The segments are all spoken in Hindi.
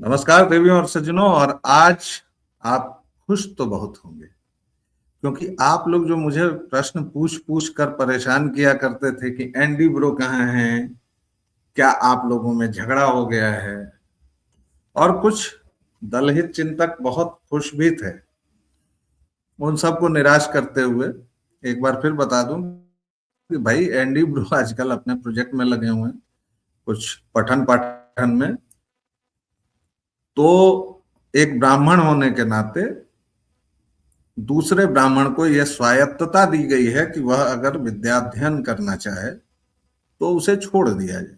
नमस्कार देवियों और सज्जनों। और आज आप खुश तो बहुत होंगे, क्योंकि आप लोग जो मुझे प्रश्न पूछ पूछ कर परेशान किया करते थे कि एंडी ब्रो कहाँ हैं, क्या आप लोगों में झगड़ा हो गया है, और कुछ दलहित चिंतक बहुत खुश भी थे, उन सबको निराश करते हुए एक बार फिर बता दूं कि भाई एंडी ब्रो आजकल अपने प्रोजेक्ट में लगे हुए हैं, कुछ पठन पाठन में। तो एक ब्राह्मण होने के नाते दूसरे ब्राह्मण को यह स्वायत्तता दी गई है कि वह अगर विद्याध्ययन करना चाहे तो उसे छोड़ दिया जाए।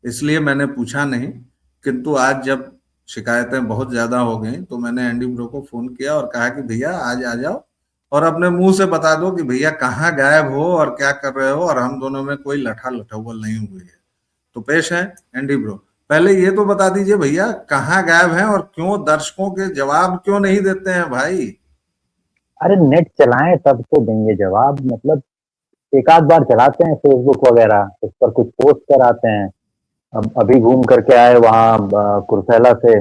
इसलिए मैंने पूछा नहीं, किंतु आज जब शिकायतें बहुत ज्यादा हो गई तो मैंने एंडी ब्रो को फोन किया और कहा कि भैया आज आ जाओ और अपने मुंह से बता दो कि भैया कहाँ गायब हो और क्या कर रहे हो, और हम दोनों में कोई लठा लठौवल नहीं हुई है। तो पेश है एंडी ब्रो। पहले ये तो बता दीजिए भैया, कहाँ गायब हैं और क्यों दर्शकों के जवाब क्यों नहीं देते हैं भाई? अरे नेट चलाएं तब तो देंगे जवाब। मतलब एक आध बार चलाते हैं फेसबुक वगैरह, उस पर कुछ पोस्ट कर आते हैं। अब अभी घूम करके आए वहाँ कुरसेला से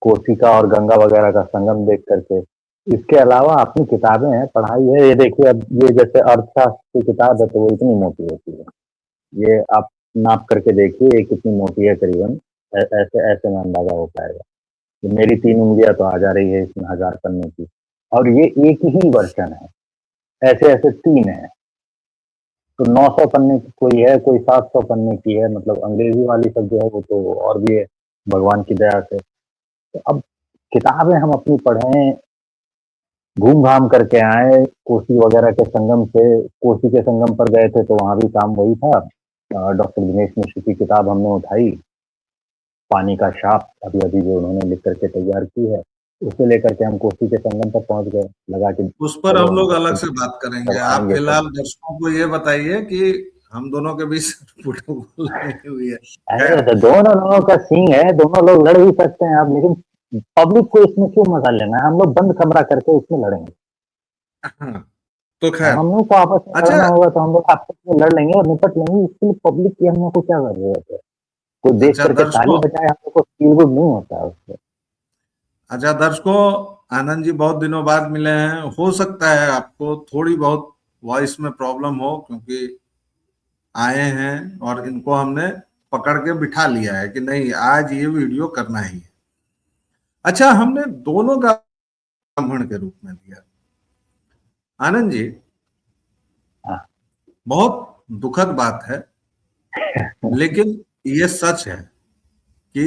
कोशिका और गंगा वगैरह का संगम देख करके। इसके अलावा अपनी किताबें हैं, पढ़ाई है। ये देखिए, अब ये जैसे अर्थशास्त्र की किताब है तो वो इतनी मोटी होती है। ये आप नाप करके देखिए ये कितनी मोटी है करीबन। ऐसे ऐसे में अंदाजा हो पाएगा। ये मेरी 3 उंगलियां तो आ जा रही है इसमें 1000 पन्ने की, और ये एक ही वर्षन है। ऐसे ऐसे 3 है तो 900 पन्ने की कोई है, कोई 700 पन्ने की है। मतलब अंग्रेजी वाली सब जो है वो तो और भी है भगवान की दया से। तो अब किताबें हम अपनी पढ़ें, घूम घाम करके आए कोसी वगैरह के संगम से। कोसी के संगम पर गए थे तो वहां भी काम वही था। डॉक्टर दिनेश मिश्र की किताब हमने उठाई, पानी का शाप, अभी अभी जो उन्होंने लिख करके तैयार की है, उसे लेकर के हम कोसी के संगम पर पहुंच गए। लगा कि उस पर चलो हम लोग अलग से बात करेंगे। आप करवाएंगे सब। फिलहाल दर्शकों को ये बताइए कि हम दोनों के बीच फुटबॉल नहीं हुई है। अरे खैर, तो दोनों लोगों का सीन है, दोनों लोग लड़ भी सकते हैं आप, लेकिन पब्लिक को इसमें क्यों मजा लेना है? हम लोग बंद कमरा करके इसमें लड़ेंगे। हाँ, तो खैर, हम लोग को आपस में अच्छा लड़ना होगा तो हम लोग आपस में लड़ लेंगे और निपट लेंगे। इसके लिए पब्लिक की हम लोग को क्या जरूरत है? कोई देख अच्छा करके ताली दर्शकों, बजाए, हम लोग को फील गुड नहीं होता है उससे। अच्छा दर्शकों, आनंद जी बहुत दिनों बाद मिले हैं। हो सकता है आपको थोड़ी बहुत वॉइस में प्रॉब्लम हो, क्योंकि आए हैं और इनको हमने पकड़ के बिठा लिया है कि नहीं आज ये वीडियो करना ही है। अच्छा, हमने दोनों का ब्राह्मण के रूप में लिया। आनंद जी, हाँ। बहुत दुखद बात है, लेकिन ये सच है कि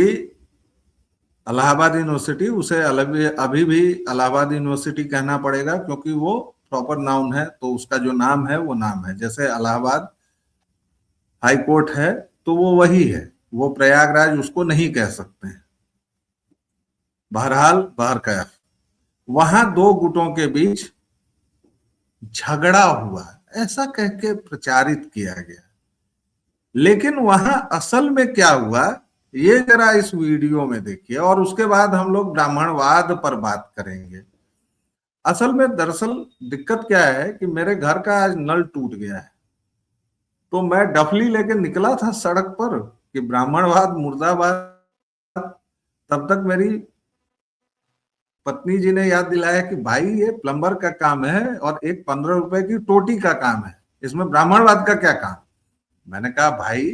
इलाहाबाद यूनिवर्सिटी, उसे अलग अभी भी इलाहाबाद यूनिवर्सिटी कहना पड़ेगा, क्योंकि वो प्रॉपर नाउन है। तो उसका जो नाम है वो नाम है, जैसे इलाहाबाद हाई कोर्ट है तो वो वही है, वो प्रयागराज उसको नहीं कह सकते हैं। बहरहाल बहरकैफ, वहां दो गुटों के बीच झगड़ा हुआ ऐसा कह के प्रचारित किया गया, लेकिन वहां असल में क्या हुआ ये जरा इस वीडियो में देखिए, और उसके बाद हम लोग ब्राह्मणवाद पर बात करेंगे। असल में दरअसल दिक्कत क्या है कि मेरे घर का आज नल टूट गया है, तो मैं डफली लेके निकला था सड़क पर कि ब्राह्मणवाद मुर्दाबाद। तब तक मेरी पत्नी जी ने याद दिलाया कि भाई ये प्लम्बर का काम है और एक 15 रुपए की टोटी का काम है, इसमें ब्राह्मणवाद का क्या काम? मैंने कहा भाई,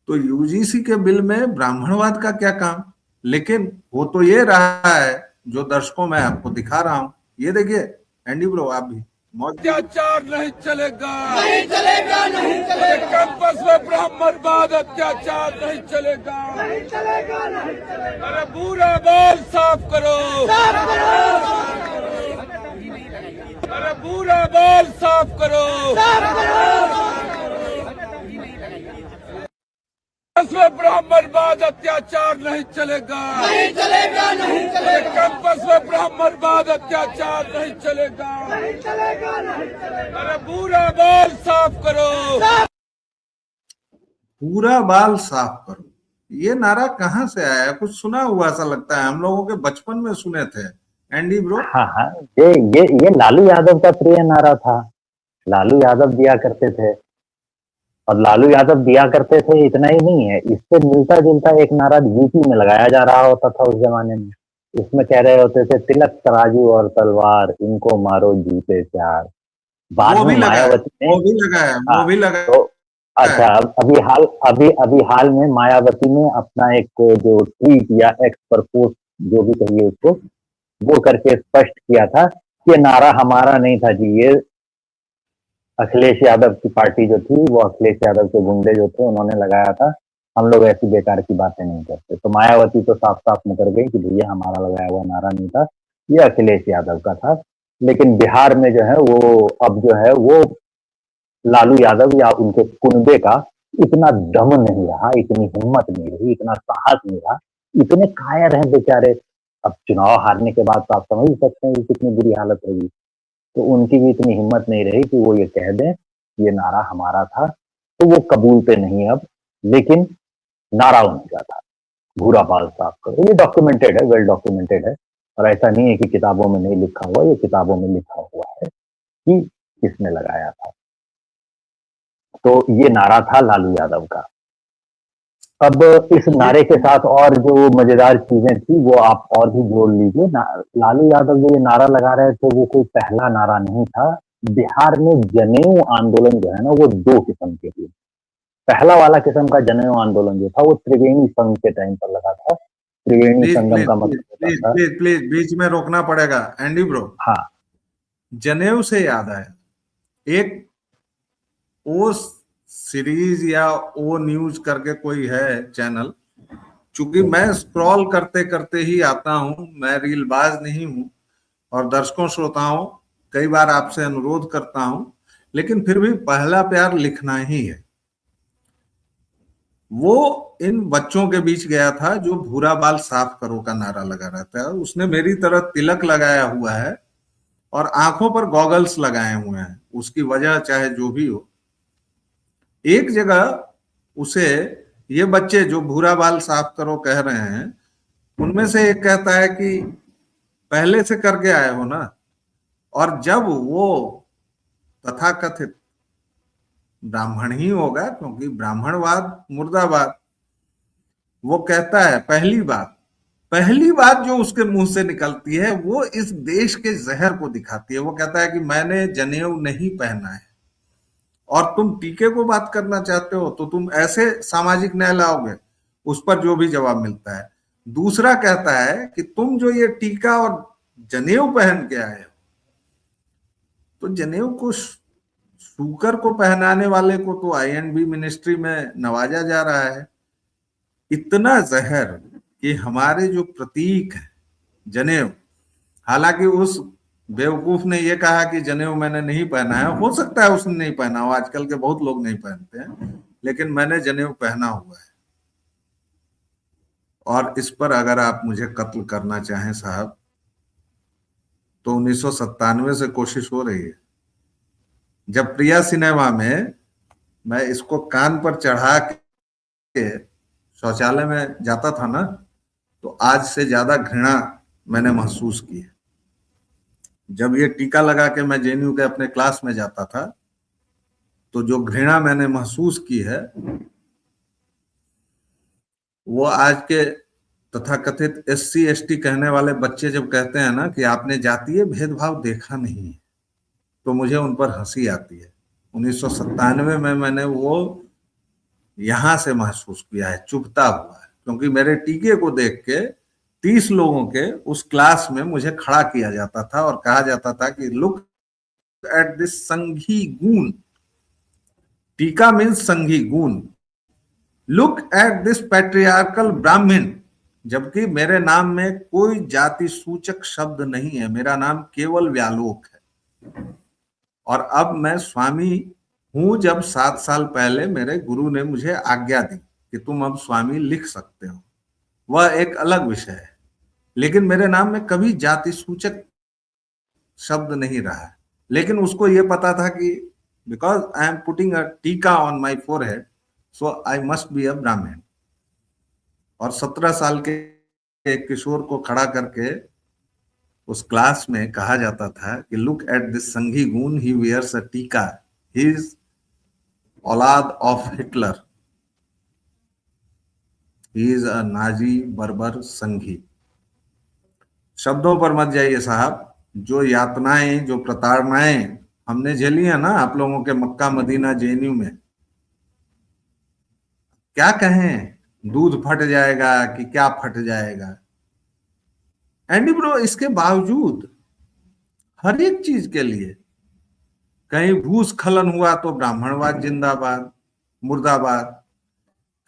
तो यूजीसी के बिल में ब्राह्मणवाद का क्या काम? लेकिन वो तो ये रहा है जो दर्शकों में आपको दिखा रहा हूं। ये देखिए एंडी ब्रो, आप भी अत्याचार नहीं चलेगा, नहीं चलेगा, नहीं चलेगा। कैंपस में ब्राह्मणवाद अत्याचार नहीं चलेगा, नहीं चलेगा, नहीं चलेगा। अरे बुरा बाल साफ करो, साफ करो। अरे बुरा बाल साफ करो, साफ करो। कैंपस में ब्राह्मणवाद अत्याचार नहीं चलेगा, नहीं चलेगा, नहीं चलेगा। कैंपस में ब्राह्मणवाद अत्याचार नहीं चलेगा, नहीं चलेगा, नहीं चलेगा। अरे पूरा बाल साफ करो, पूरा बाल साफ करो, ये नारा कहाँ से आया? कुछ सुना हुआ सा लगता है, हम लोगों के बचपन में सुने थे एंडी ब्रो। हाँ हाँ, ये लालू यादव का प्रिय नारा था। लालू यादव दिया करते थे। और लालू यादव दिया करते थे, इतना ही नहीं है, इससे मिलता जुलता एक नारा यूपी में लगाया जा रहा होता था उस जमाने में। इसमें कह रहे होते थे, तिलक तराजू और तलवार, इनको मारो जूते चार। बाद वो में भी लगाया, मायावती ने, वो भी लगाया, हाँ, वो भी तो लगाया अच्छा, है। अभी हाल में मायावती ने अपना एक जो ट्वीट या एक्स पर पोस्ट, जो भी कहिए उसको, वो करके स्पष्ट किया था कि ये नारा हमारा नहीं था जी, ये अखिलेश यादव की पार्टी जो थी, वो अखिलेश यादव के गुंडे जो थे उन्होंने लगाया था, हम लोग ऐसी बेकार की बातें नहीं करते। तो मायावती तो साफ साफ मुकर गई कि भैया हमारा लगाया हुआ नारा नहीं था, ये अखिलेश यादव का था। लेकिन बिहार में जो है वो अब जो है वो लालू यादव या उनके कुनबे का इतना दम नहीं रहा, इतनी हिम्मत नहीं रही, इतना साहस नहीं रहा, इतने कायर हैं बेचारे। अब चुनाव हारने के बाद तो आप समझ ही सकते हैं कि कितनी बुरी हालत होगी। तो उनकी भी इतनी हिम्मत नहीं रही कि वो ये कह दें ये नारा हमारा था, तो वो कबूलते नहीं अब। लेकिन नारा उनका था, भूरा बाल साफ करो, ये डॉक्यूमेंटेड है, वेल डॉक्यूमेंटेड है। और ऐसा नहीं है कि किताबों में नहीं लिखा हुआ, ये किताबों में लिखा हुआ है कि किसने लगाया था। तो ये नारा था लालू यादव का। अब इस ये नारे के साथ और जो मजेदार चीजें थी वो आप और भी जोड़ लीजिए। लालू यादव जो ये नारा लगा रहे थे वो कोई पहला नारा नहीं था। बिहार में जनेऊ आंदोलन जो है ना, वो दो किस्म के थे। पहला वाला किस्म का जनेऊ आंदोलन जो था वो त्रिवेणी संघ के टाइम पर लगा था। त्रिवेणी प्लीज संगम प्लीज का प्लीज मतलब होता प्लीज था, प्लीज प्लीज बीच में रोकना पड़ेगा एंडी ब्रो। हाँ, जनेऊ से याद आया, एक ओ सीरीज या ओ न्यूज करके कोई है चैनल, चूंकि मैं स्क्रॉल करते करते ही आता हूं, मैं रीलबाज नहीं हूं, और दर्शकों श्रोताओं कई बार आपसे अनुरोध करता हूं, लेकिन फिर भी पहला प्यार लिखना ही है। वो इन बच्चों के बीच गया था जो भूरा बाल साफ करो का नारा लगा रहता है। उसने मेरी तरह तिलक लगाया हुआ है और आंखों पर गॉगल्स लगाए हुए हैं, उसकी वजह चाहे जो भी हो। एक जगह उसे, ये बच्चे जो भूरा बाल साफ करो कह रहे हैं, उनमें से एक कहता है कि पहले से करके आए हो ना। और जब वो तथाकथित ब्राह्मण ही होगा, क्योंकि ब्राह्मणवाद मुर्दाबाद, वो कहता है पहली बात जो उसके मुंह से निकलती है वो इस देश के जहर को दिखाती है। वो कहता है कि मैंने जनेऊ नहीं पहना है, और तुम टीके को बात करना चाहते हो तो तुम ऐसे सामाजिक न्याय लाओगे। उस पर जो भी जवाब मिलता है। दूसरा कहता है कि तुम जो ये टीका और जनेऊ पहन के आए हो, तो जनेऊ को शूकर को पहनाने वाले को तो आईएनबी मिनिस्ट्री में नवाजा जा रहा है। इतना जहर कि हमारे जो प्रतीक है जनेऊ, हालांकि उस बेवकूफ ने यह कहा कि जनेऊ मैंने नहीं पहना है, हो सकता है उसने नहीं पहना हो, आजकल के बहुत लोग नहीं पहनते हैं, लेकिन मैंने जनेऊ पहना हुआ है। और इस पर अगर आप मुझे कत्ल करना चाहें साहब, तो 1997 से कोशिश हो रही है। जब प्रिया सिनेमा में मैं इसको कान पर चढ़ा के शौचालय में जाता था ना, तो आज से ज्यादा घृणा मैंने महसूस की है। जब ये टीका लगा के मैं जेएनयू के अपने क्लास में जाता था, तो जो घृणा मैंने महसूस की है, वो आज के तथाकथित एससी एसटी कहने वाले बच्चे जब कहते हैं ना कि आपने जातीय भेदभाव देखा नहीं, तो मुझे उन पर हंसी आती है। 1997 में मैंने वो यहां से महसूस किया है, चुभता हुआ है, क्योंकि मेरे टीके को देख के 30 लोगों के उस क्लास में मुझे खड़ा किया जाता था और कहा जाता था कि look at this Sanghi goon. Tika means Sanghi goon. Look at this patriarchal Brahmin. जबकि मेरे नाम में कोई जाति सूचक शब्द नहीं है, मेरा नाम केवल व्यालोक है। और अब मैं स्वामी हूं, जब 7 साल पहले मेरे गुरु ने मुझे आज्ञा दी कि तुम अब स्वामी लिख सकते हो, वह एक अलग विषय है। लेकिन मेरे नाम में कभी जाति सूचक शब्द नहीं रहा है। लेकिन उसको यह पता था कि because I am putting a tika on my forehead, so I must be a Brahmin. और 17 साल के एक किशोर को खड़ा करके उस क्लास में कहा जाता था कि look at this Sanghi goon, he wears a tika, he is aulad of Hitler, he is a Nazi barbar Sanghi. शब्दों पर मत जाइए साहब, जो यातनाएं, जो प्रताड़नाएं हमने झेली है ना आप लोगों के मक्का मदीना जेएनयू में, क्या कहें, दूध फट जाएगा कि क्या फट जाएगा। एंडी ब्रो, इसके बावजूद हर एक चीज के लिए, कहीं भूस्खलन हुआ तो ब्राह्मणवाद जिंदाबाद मुर्दाबाद,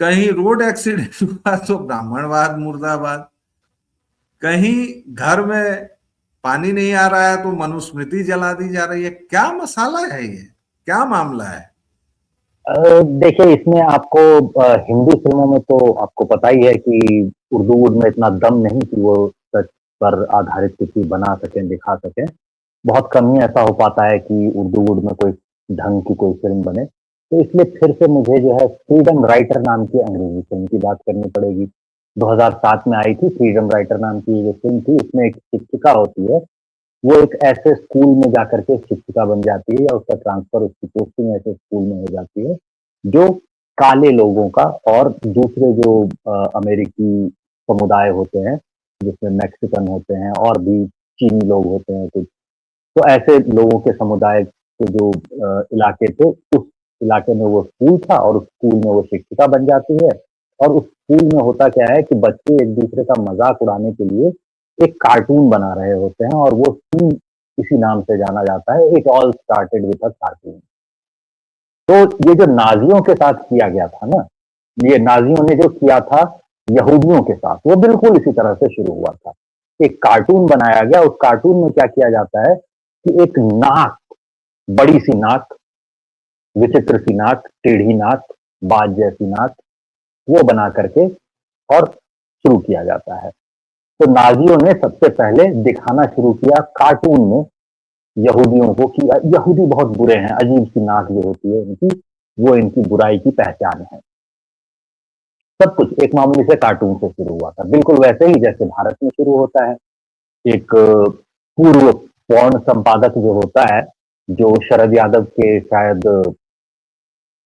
कहीं रोड एक्सीडेंट हुआ तो ब्राह्मणवाद मुर्दाबाद, कहीं घर में पानी नहीं आ रहा है तो मनुस्मृति जला दी जा रही है। क्या मसाला है ये, क्या मामला है? देखिए, इसमें आपको हिंदी फिल्मों में तो आपको पता ही है कि उर्दू वुड में इतना दम नहीं कि वो सच पर आधारित कुछ भी बना सकें, दिखा सकें। बहुत कम ही ऐसा हो पाता है कि उर्दू वुड में कोई ढंग की कोई फ़िल्म बने। तो इसलिए फिर से मुझे जो है फ्रीडम राइटर नाम की अंग्रेज़ी फ़िल्म की बात करनी पड़ेगी। 2007 में आई थी फ्रीडम राइटर नाम की जो फ़िल्म थी, इसमें एक शिक्षिका होती है, वो एक ऐसे स्कूल में जाकर के शिक्षिका बन जाती है या उसका ट्रांसफ़र, उसकी पोस्टिंग ऐसे स्कूल में हो जाती है, जो काले लोगों का और दूसरे जो अमेरिकी समुदाय होते हैं, जिसमें मैक्सिकन होते हैं और भी चीनी लोग होते हैं कुछ, तो ऐसे लोगों के समुदाय के जो इलाके थे, उस इलाके में वो स्कूल था और उस स्कूल में वो शिक्षिका बन जाती है। और उस स्कूल में होता क्या है कि बच्चे एक-दूसरे का मज़ाक उड़ाने के लिए एक कार्टून बना रहे होते हैं और वो स्कूल इसी नाम से जाना जाता है, it all started with a cartoon. तो ये जो नाज़ियों के साथ किया गया था ना, ये नाज़ियों ने जो किया था यहूदियों के साथ, वो बिल्कुल इसी तरह से शुरू हुआ था। एक कार्टून बनाया गया, उस कार्टून में क्या किया जाता है कि एक नाक, बड़ी-सी नाक, विचित्र-सी नाक, टेढ़ी नाक, बाज जैसी नाक, वो बना करके और शुरू किया जाता है। तो नाज़ियों ने सबसे पहले दिखाना शुरू किया कार्टून में यहूदियों को कि यहूदी बहुत बुरे हैं, अजीब-सी नाक जो होती है इनकी, वो इनकी बुराई की पहचान है। सब कुछ एक मामूली से कार्टून से शुरू हुआ था, बिल्कुल वैसे ही जैसे भारत में शुरू होता है। एक पूर्व पोर्न संपादक जो होता है, जो शरद यादव के शायद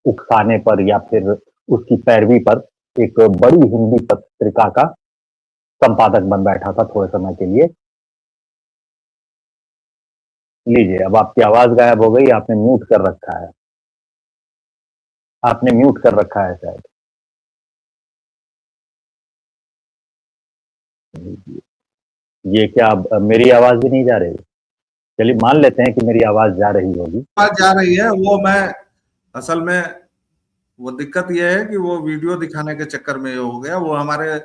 उकसाने पर या फिर उसकी पैरवी पर एक बड़ी हिंदी पत्रिका का संपादक बन बैठा था थोड़े समय के लिए। लीजिए, अब आपकी आवाज़ गायब हो गई, आपने म्यूट कर रखा है। आपने म्यूट कर रखा है शायद। ये क्या अब मेरी आवाज़ भी नहीं जा रही? चलिए मान लेते हैं कि मेरी आवाज़ जा रही होगी। आवाज जा रही है, वो मैं असल में, वो दिक्कत ये है कि वो वीडियो दिखाने के चक्कर में ये हो गया। वो हमारे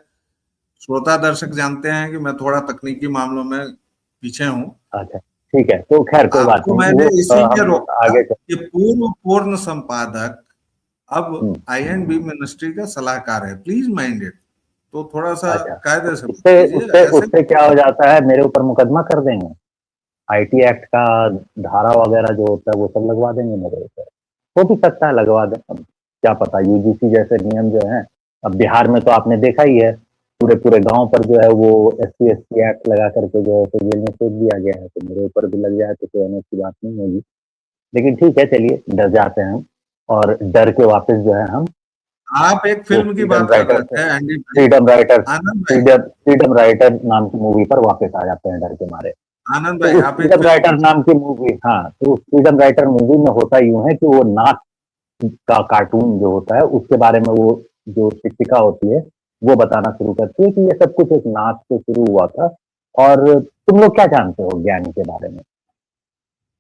श्रोता दर्शक जानते हैं कि मैं थोड़ा तकनीकी मामलों में पीछे हूँ। अच्छा, ठीक है, तो खैर कोई बात आपको नहीं, मैंने वो इसीलिए हम रोका आगे कि पूर्व पूर्ण संपादक अब हुँ, आईएनबी मिनिस्ट्री का सलाहकार है। प्लीज माइंड इट, तो थोड़ा सा अच्छा, कायदे तो से उससे कीजिए उससे ऐसे। उससे क्या हो जाता है, मेरे ऊपर मुकदमा कर देंगे? आईटी एक्ट का धारा वगैरह जो होता है वो सब लगवा देंगे मेरे ऊपर। हो भी सकता है लगवा दें, अब क्या पता, यूजीसी जैसे नियम जो हैं, अब बिहार में तो आपने देखा ही है, पूरे-पूरे गाँव पर जो है वो एससी-एसटी एक्ट लगा करके जो है उसे जेल में फेंक दिया गया है, तो मेरे ऊपर भी लग जाए तो कोई अनोखी बात नहीं होगी। लेकिन ठीक है, चलिए डर जाते हैं हम और डर के वापस जो है हम आप एक वो फिल्म की बात कर रहे थे एंडी भाई, आनंद भाई, फ्रीडम राइटर नाम की मूवी पर वापस आ जाते हैं डर के मारे। आनंद तो भाई उस आप एक फ्रीडम फिल्म, राइटर नाम की मूवी, हाँ, तो उस फ्रीडम राइटर मूवी में होता यूँ है कि वो नाक का कार्टून जो होता है उसके बारे में वो जो शिक्षिका होती है, वो बताना शुरू करती है कि ये सब कुछ एक नाक से शुरू हुआ था और तुम लोग क्या जानते हो ज्ञान के बारे में?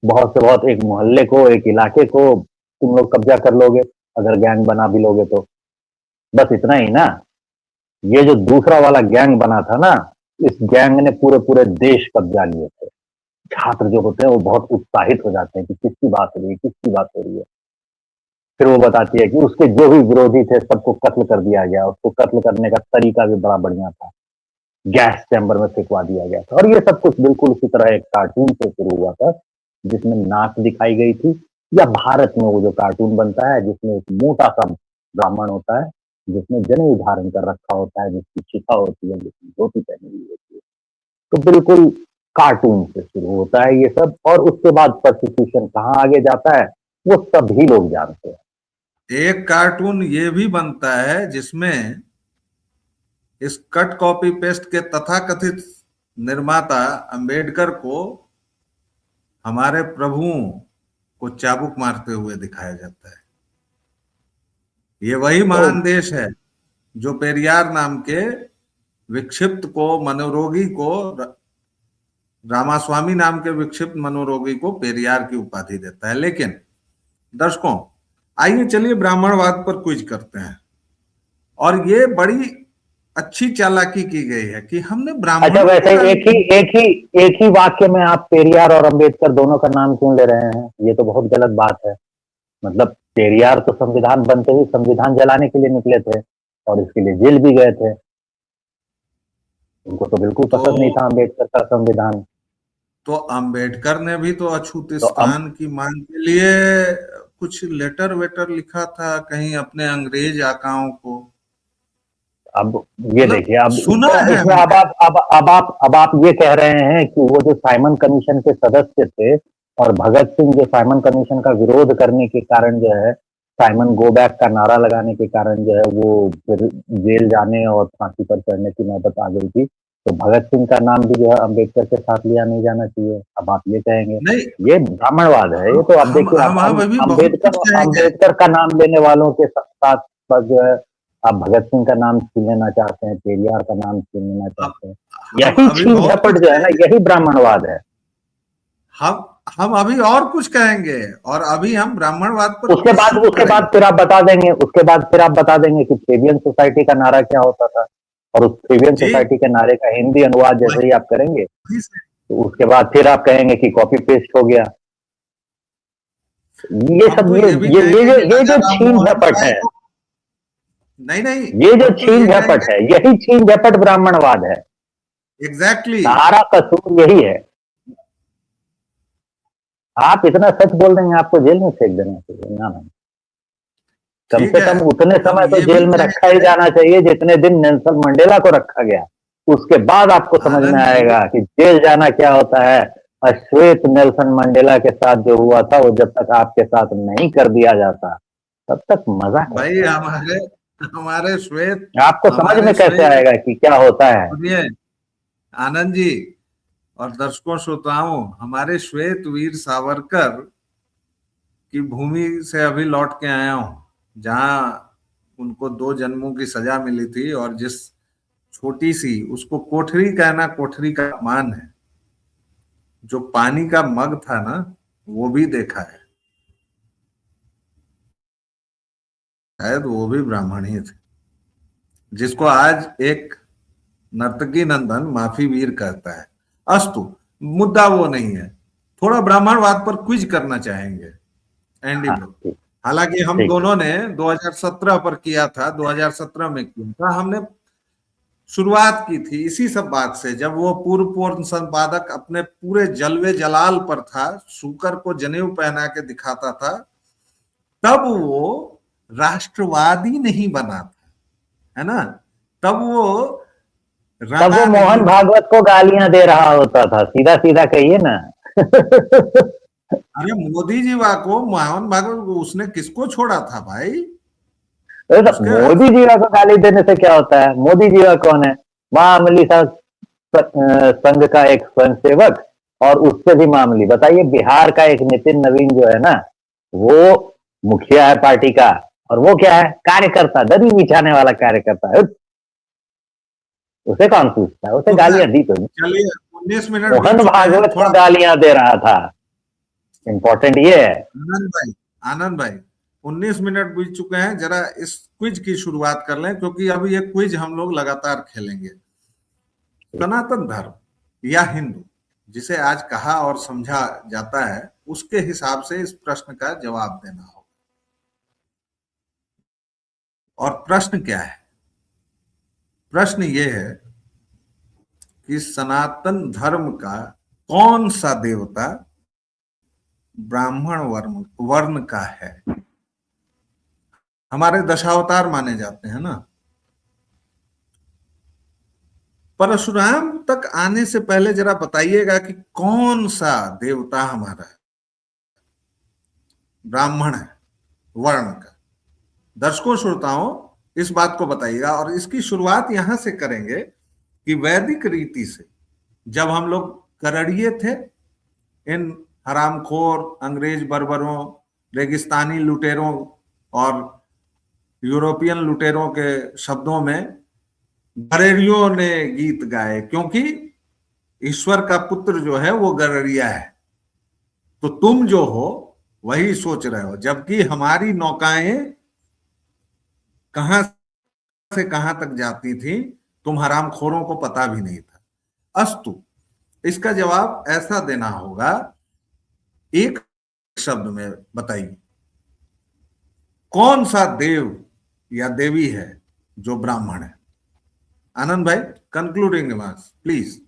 बहुत से बहुत एक मोहल्ले को, एक इलाके को तुम लोग कब्ज़ा कर लोगे, अगर गैंग बना भी लोगे तो। बस इतना ही ना, ये जो दूसरा वाला गैंग बना था ना, इस गैंग ने पूरे-पूरे देश कब्ज़ा लिए थे। छात्र जो होते हैं वो बहुत उत्साहित हो जाते हैं कि किसकी बात हो रही है, किसकी बात हो रही है। फिर वो बताती है कि उसके जो भी विरोधी थे सबको कत्ल कर दिया गया, उसको कत्ल करने का तरीका भी बड़ा बढ़िया था। गैस चैम्बर में फेंकवा दिया गया था और ये सब कुछ बिल्कुल उसी तरह एक कार्टून से शुरू हुआ था, जिसमें नाक दिखाई गई थी। या भारत में वो जो कार्टून बनता है जिसमें एक मोटा-सा ब्राह्मण होता है, जिसने जनेऊ धारण कर रखा होता है, जिसकी शिखा होती है, जिसने धोती पहनी हुई होती है। तो बिल्कुल कार्टून से शुरू होता है ये सब और उसके बाद प्रोसिक्यूशन कहाँ आगे जाता है, वो सभी लोग जानते हैं। एक कार्टून ये भी बनता है जिसमें इस कट कॉपी पेस्ट के तथाकथित निर्माता अंबेडकर को हमारे प्रभुओं को चाबुक मारते हुए दिखाया जाता है। ये वही महान देश है जो पेरियार नाम के विक्षिप्त को, मनोरोगी को, रामास्वामी नाम के विक्षिप्त मनोरोगी को पेरियार की उपाधि देता है। लेकिन दर्शकों, आइए चलिए ब्राह्मणवाद पर क्विज करते हैं। और ये बड़ी अच्छी चालाकी की गई है कि हमने ब्राह्मण, अच्छा, वैसे एक ही वाक्य में आप पेरियार और अंबेडकर दोनों का नाम क्यों ले रहे हैं? ये तो बहुत गलत बात है। मतलब पेरियार तो संविधान बनते ही संविधान जलाने के लिए निकले थे और इसके लिए जेल भी गए थे। उनको तो बिल्कुल पसंद नहीं था अंबेडकर का संविधान। तो अंबेडकर ने भी तो अछूतिस्तान की मांग के लिए कुछ लेटर वेटर लिखा था कहीं अपने अंग्रेज आकाओं को। अब ये देखिए, अब सुना है इसमें अब आप ये कह रहे हैं कि वो जो साइमन कमीशन के सदस्य थे और भगत सिंह जो साइमन कमीशन का विरोध करने के कारण जो है, साइमन गो बैक का नारा लगाने के कारण जो है वो फिर जेल जाने और फांसी पर चढ़ने की नौबत आ गई थी। तो भगत सिंह का नाम भी जो है अंबेडकर के साथ लिया नहीं जाना चाहिए। अब आप ये कहेंगे नहीं, ये ब्राह्मणवाद है। ये तो आप देखिए, अंबेडकर का नाम लेने वालों के साथ जो है आप भगत सिंह का नाम छीन लेना चाहते हैं, पेरियार का नाम छीन लेना चाहते हैं। यही छीन झपट जो है ना, यही ब्राह्मणवाद है। हम अभी और कुछ कहेंगे और अभी हम ब्राह्मणवाद पर उसके बाद फिर आप बता देंगे कि फेबियन सोसाइटी का नारा क्या होता था। और उस फेबियन सोसाइटी के नारे का हिंदी अनुवाद जैसे ही आप करेंगे तो उसके बाद फिर आप कहेंगे कि कॉपी पेस्ट हो गया। ये सब ये जो छीन झपट है, नहीं, ये जो छीन झपट है, यही छीन झपट ब्राह्मणवाद है। एग्जैक्टली, सारा कसूर यही है। आप इतना सच बोल देंगे, आपको जेल में फेंक देना चाहिए। ना, कम से कम उतने समय तो जेल में रखा ही जाना चाहिए जितने दिन नेल्सन मंडेला को रखा गया। उसके बाद आपको समझ में आएगा कि जेल जाना क्या होता है। श्वेत नेल्सन मंडेला के साथ जो हुआ था वो जब तक आपके साथ नहीं कर दिया जाता तब तक मजा भाई। हमारे श्वेत, आपको समझ में कैसे आएगा कि क्या होता है? सुनिए आनंद जी और दर्शकों श्रोताओं, हमारे श्वेत वीर सावरकर की भूमि से अभी लौट के आया हूं, जहां उनको 2 जन्मों की सजा मिली थी और जिस छोटी सी, उसको कोठरी कहना कोठरी का अपमान है, जो पानी का मग था ना, वो भी देखा है। शायद वो भी ब्राह्मण ही थे, जिसको आज एक नर्तकी नंदन माफी वीर कहता है। अस्तु, मुद्दा वो नहीं है। थोड़ा ब्राह्मणवाद पर क्विज करना चाहेंगे एंडी ब्रो। हालांकि हम दोनों ने 2017 पर किया था, 2017 में किया था। हमने शुरुआत की थी इसी सब बात से, जब वो पूर्व संपादक अपने पूरे जलवे जलाल पर था, शुकर को जनेऊ पहना के दिखाता था, तब वो राष्ट्रवादी नहीं बना था, है ना। तब वो मोहन भागवत को गालियां दे रहा होता था। सीधा सीधा कहिए ना। अरे मोदी जी को, मोहन भागवत को उसने किसको छोड़ा था भाई? मोदी जी को गाली देने से क्या होता है? मोदी जी कौन है? मामूली सा संघ का एक स्वयंसेवक, और उससे भी मामूली, बताइए, बिहार का एक नितिन नवीन जो है ना, वो मुखिया है पार्टी का, और वो क्या है? कार्यकर्ता, दरी बिछाने वाला कार्यकर्ता है। उसे कौन पूछता है? उसे गालियां दी तो चलिए 19 मिनट मोहन भागवत को गालियां दे रहा था। इंपॉर्टेंट ये है। आनंद भाई 19 मिनट बीत चुके हैं। जरा इस क्विज की शुरुआत कर लें, क्योंकि अभी ये क्विज हम लोग लगातार खेलेंगे। सनातन धर्म या हिंदू जिसे आज कहा और समझा जाता है, उसके हिसाब से इस प्रश्न का जवाब देना होगा। और प्रश्न क्या है? प्रश्न ये है कि सनातन धर्म का कौन सा देवता ब्राह्मण वर्ण का है? हमारे दशावतार माने जाते हैं ना। परशुराम तक आने से पहले जरा बताइएगा कि कौन सा देवता हमारा ब्राह्मण है वर्ण का? दर्शकों श्रोताओं इस बात को बताइएगा, और इसकी शुरुआत यहां से करेंगे कि वैदिक रीति से जब हम लोग करड़िए थे, इन हरामखोर अंग्रेज बर्बरों, रेगिस्तानी लुटेरों और यूरोपियन लुटेरों के शब्दों में गररियों ने गीत गाए, क्योंकि ईश्वर का पुत्र जो है वो गररिया है, तो तुम जो हो वही सोच रहे हो, जबकि हमारी नौकाएं कहां से कहां तक जाती थी तुम हरामखोरों को पता भी नहीं था। अस्तु, इसका जवाब ऐसा देना होगा, एक शब्द में बताइए कौन सा देव या देवी है जो ब्राह्मण है? आनंद भाई, concluding remarks please.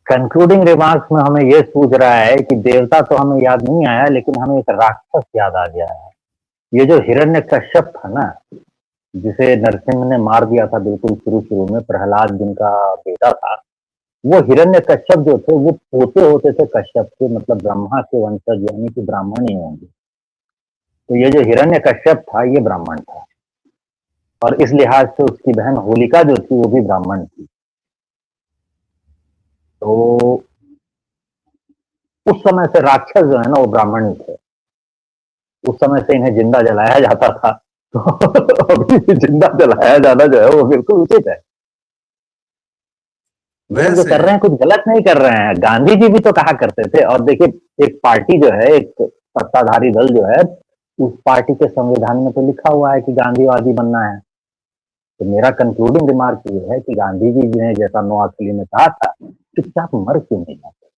Concluding remarks में हमें ये सूझ रहा है कि देवता तो हमें याद नहीं आया, लेकिन हमें एक राक्षस याद आ गया है। ये जो हिरण्यकश्यप था ना, जिसे नरसिंह ने मार दिया था बिल्कुल शुरू में, प्रहलाद जिनका बेटा था, वो हिरण्यकश्यप जो थे वो पोते होते थे कश्यप के, मतलब ब्रह्मा के वंशज, यानी कि ब्राह्मण ही होंगे। तो ये जो हिरण्यकश्यप था ये ब्राह्मण था, और इस लिहाज से उसकी बहन होलिका जो थी वो भी ब्राह्मण थी। तो उस समय से राक्षस जो है ना वो ब्राह्मण ही थे, उस समय से इन्हें जिंदा जलाया जाता था। तो अभी भी जिंदा जलाया जाना जो है वो बिल्कुल उचित है। वो जो कर रहे हैं कुछ गलत नहीं कर रहे हैं। गांधी जी भी तो कहा करते थे, और देखिए एक पार्टी जो है, एक सत्ताधारी दल जो है, उस पार्टी के संविधान में तो लिखा हुआ है कि गांधीवादी बनना है। तो मेरा कंक्लूडिंग रिमार्क ये है कि गांधी जी ने जैसा नोआखली में कहा था, चुपचाप मर क्यों नहीं जाते?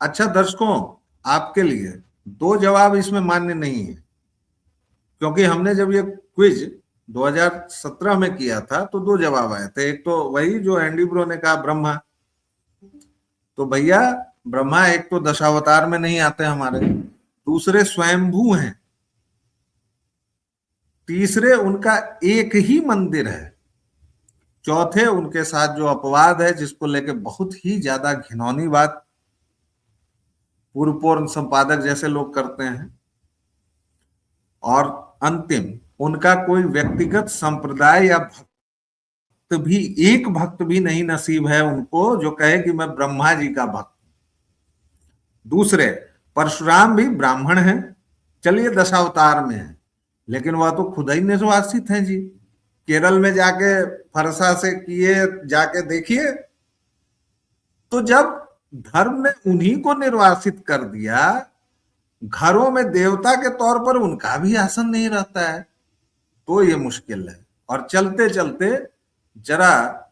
अच्छा दर्शकों, आपके लिए दो जवाब इसमें मान्य नहीं है, क्योंकि हमने जब ये क्विज 2017 में किया था तो दो जवाब आए थे। एक तो वही जो एंडी ब्रो ने कहा, ब्रह्मा। तो भैया ब्रह्मा एक तो दशावतार में नहीं आते हमारे, दूसरे स्वयंभू हैं, तीसरे उनका एक ही मंदिर है, चौथे उनके साथ जो अपवाद है जिसको लेके बहुत ही ज्यादा घिनौनी बात पूर्व संपादक जैसे लोग करते हैं, और अंतिम उनका कोई व्यक्तिगत संप्रदाय या भक्त भी, एक भक्त भी नहीं नसीब है उनको जो कहे कि मैं ब्रह्मा जी का भक्त। दूसरे परशुराम भी ब्राह्मण हैं, चलिए दशावतार में है, लेकिन वह तो खुद ही निर्वासित हैं जी। केरल में जाके फरसा से किए, जाके देखिए, तो जब धर्म ने उन्हीं को निर्वासित कर दिया, घरों में देवता के तौर पर उनका भी आसन नहीं रहता है, तो ये मुश्किल है। और चलते चलते जरा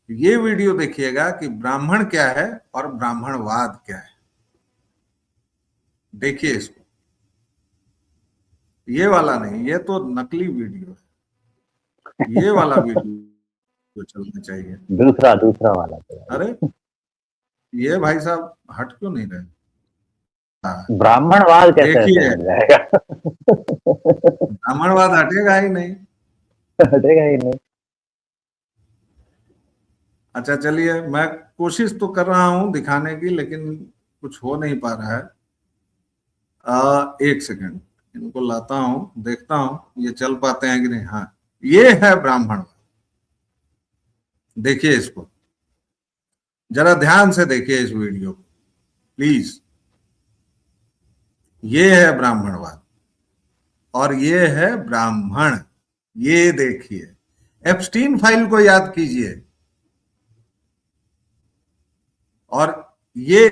ये वीडियो देखिएगा कि ब्राह्मण क्या है और ब्राह्मणवाद क्या है। देखिए इसको, ये वाला नहीं, ये तो नकली वीडियो है, ये वाला वीडियो चलना चाहिए। दूसरा वाला। अरे ये भाई साहब हट क्यों नहीं रहे? ब्राह्मणवाद कैसे हट जाएगा? ब्राह्मणवाद हटेगा ही नहीं, हटेगा ही नहीं। अच्छा चलिए, मैं कोशिश तो कर रहा हूं दिखाने की, लेकिन कुछ हो नहीं पा रहा है। एक सेकंड, इनको लाता हूं, देखता हूं ये चल पाते हैं कि नहीं। हाँ, ये है ब्राह्मणवाद। देखिए इसको, जरा ध्यान से देखिए इस वीडियो को प्लीज। ये है ब्राह्मणवाद और ये है ब्राह्मण। ये देखिए, एप्स्टीन फाइल को याद कीजिए, और ये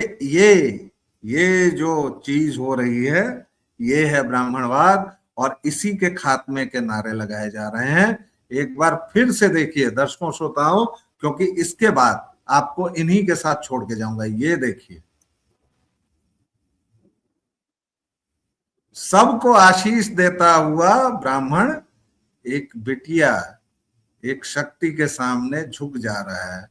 जो चीज हो रही है ये है ब्राह्मणवाद, और इसी के खात्मे के नारे लगाए जा रहे हैं। एक बार फिर से देखिए दर्शकों श्रोताओं, क्योंकि इसके बाद आपको इन्हीं के साथ छोड़ के जाऊंगा। ये देखिए, सबको आशीष देता हुआ ब्राह्मण एक बिटिया, एक शक्ति के सामने झुक जा रहा है।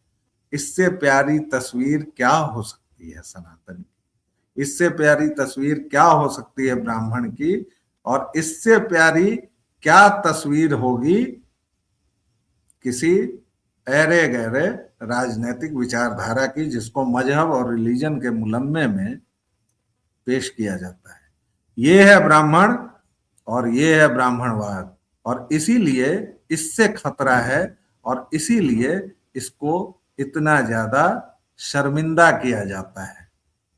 इससे प्यारी तस्वीर क्या हो सकती है सनातन की? इससे प्यारी तस्वीर क्या हो सकती है ब्राह्मण की? और इससे प्यारी क्या तस्वीर होगी किसी ऐरे गहरे राजनीतिक विचारधारा की, जिसको मजहब और रिलीजन के मुलम्मे में पेश किया जाता है। ये है ब्राह्मण, और ये है ब्राह्मणवाद। और इसीलिए इससे खतरा है और इसीलिए इसको इतना ज्यादा शर्मिंदा किया जाता है,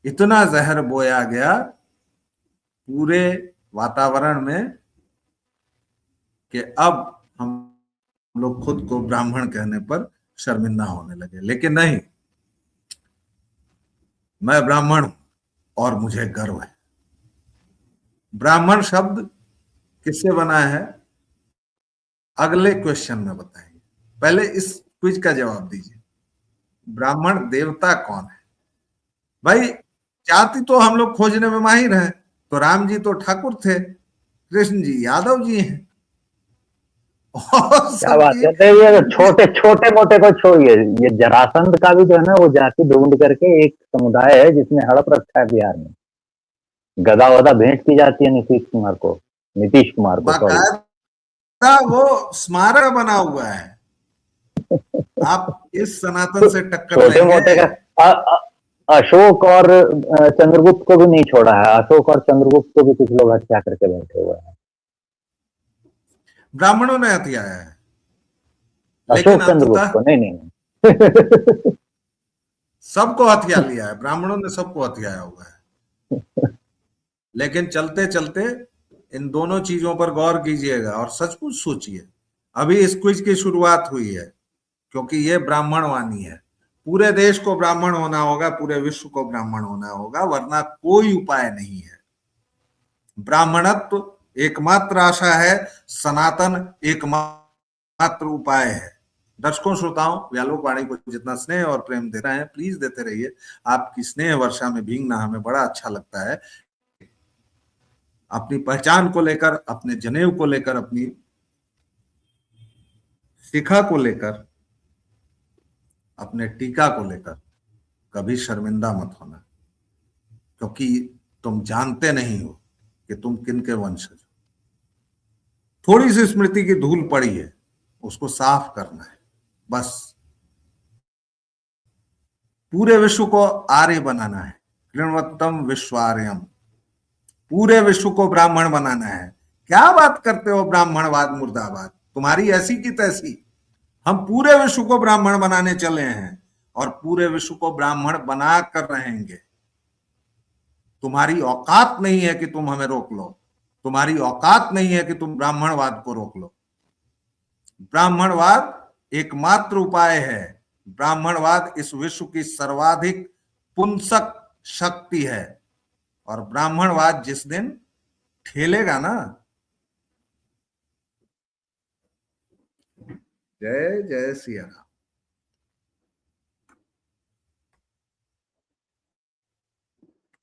इतना जहर बोया गया पूरे वातावरण में कि अब हम लोग खुद को ब्राह्मण कहने पर शर्मिंदा होने लगे। लेकिन नहीं, मैं ब्राह्मण हूं और मुझे गर्व है। ब्राह्मण शब्द किससे बना है अगले क्वेश्चन में बताएंगे, पहले इस क्विज का जवाब दीजिए। ब्राह्मण देवता कौन है? भाई जाति तो हम लोग खोजने में माहिर हैं, तो राम जी तो ठाकुर थे, कृष्ण जी यादव जी हैं, और क्या बात करते हैं, ये छोटे छोटे मोटे को छोड़िए, ये जरासंध का भी जो है ना वो जाति ढूंढ करके एक समुदाय है जिसने हड़प रखा है बिहार में। गदा वदा भेंट की जाती है नीतीश कुमार को, बाकायदा वो स्मारक बना हुआ है। आप इस सनातन से टक्कर छोटे मोटे का अशोक और चंद्रगुप्त को भी नहीं छोड़ा है। अशोक और चंद्रगुप्त को भी कुछ लोग हत्या करके बैठे हुए हैं। ब्राह्मणों ने हथियाया है, अशोक चंद्रगुप्त को नहीं सबको हथिया लिया है, ब्राह्मणों ने सबको हथियाया हुआ है। लेकिन चलते चलते इन दोनों चीजों पर गौर कीजिएगा और सचमुच सोचिए। अभी इस क्विज की शुरुआत हुई है, क्योंकि ये ब्राह्मण वाणी है। पूरे देश को ब्राह्मण होना होगा, पूरे विश्व को ब्राह्मण होना होगा, वरना कोई उपाय नहीं है। ब्राह्मणत्व एकमात्र आशा है, सनातन एकमात्र उपाय है। दर्शकों श्रोताओं, व्यालोक वाणी को जितना स्नेह और प्रेम दे रहे हैं, प्लीज देते रहिए। आपकी स्नेह वर्षा में भीगना हमें बड़ा अच्छा लगता है। अपनी पहचान को लेकर, अपने जनेऊ को लेकर, अपनी शिखा को लेकर, अपने टीका को लेकर कभी शर्मिंदा मत होना, क्योंकि तुम जानते नहीं हो कि तुम किनके वंशज हो। थोड़ी सी स्मृति की धूल पड़ी है, उसको साफ करना है बस। पूरे विश्व को आर्य बनाना है, कृण्वत्तम विश्वार्यम। पूरे विश्व को ब्राह्मण बनाना है। क्या बात करते हो ब्राह्मणवाद मुर्दाबाद, तुम्हारी ऐसी की तैसी। हम पूरे विश्व को ब्राह्मण बनाने चले हैं और पूरे विश्व को ब्राह्मण बना कर रहेंगे। तुम्हारी औकात नहीं है कि तुम हमें रोक लो, तुम्हारी औकात नहीं है कि तुम ब्राह्मणवाद को रोक लो। ब्राह्मणवाद एकमात्र उपाय है। ब्राह्मणवाद इस विश्व की सर्वाधिक पुंसक शक्ति है, और ब्राह्मणवाद जिस दिन ठेलेगा ना, जय जय सिया राम।